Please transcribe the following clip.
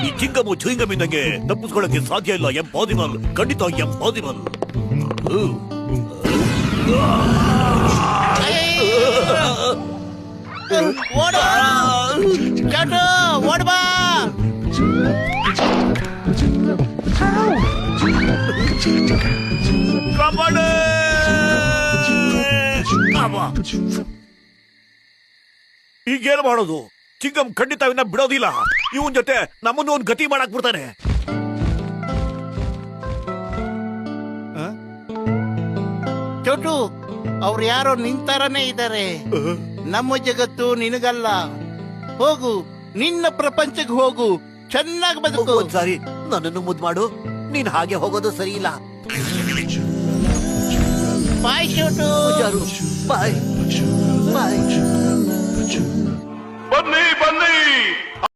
ಈ ಚಿಂಗಮು ಚುಯಿಂಗಮ್ ಇದ್ದಂಗೆ ತಪ್ಪಿಸ್ಕೊಳ್ಳಕ್ಕೆ ಸಾಧ್ಯ ಇಲ್ಲ. ಎಂಪಾಸಿಬಲ್, ಖಂಡಿತ ಎಂಪಾಸಿಬಲ್. ಓಡ್ಬಾ. ಈಗೇನು ಮಾಡೋದು? ಚಿಂಗಮ್ ಖಂಡಿತ ಇವನ್ನ ಬಿಡೋದಿಲ್ಲ. ಇವನ್ ಜೊತೆ ನಮ್ಮನ್ನು ಒಂದ್ ಗತಿ ಮಾಡಕ್ ಬಿಡ್ತಾನೆ. ಚೋಟು, ಅವ್ರು ಯಾರೋ ನಿಂತಾರನೇ ಇದ್ದಾರೆ. ನಮ್ಮ ಜಗತ್ತು ನಿನಗಲ್ಲ. ಹೋಗು, ನಿನ್ನ ಪ್ರಪಂಚಕ್ಕೆ ಹೋಗು, ಚೆನ್ನಾಗಿ ಬದುಕು. ಒಂದ್ಸಾರಿ ನನ್ನನ್ನು ಮುದ್ದು ಮಾಡು. ನೀನ್ ಹಾಗೆ ಹೋಗೋದು ಸರಿ ಇಲ್ಲ. ಬಾಯ್ ಚೋಟು. ಬಾಯ್ ಬಾಯ್. ಬನ್ನಿ ಬನ್ನಿ,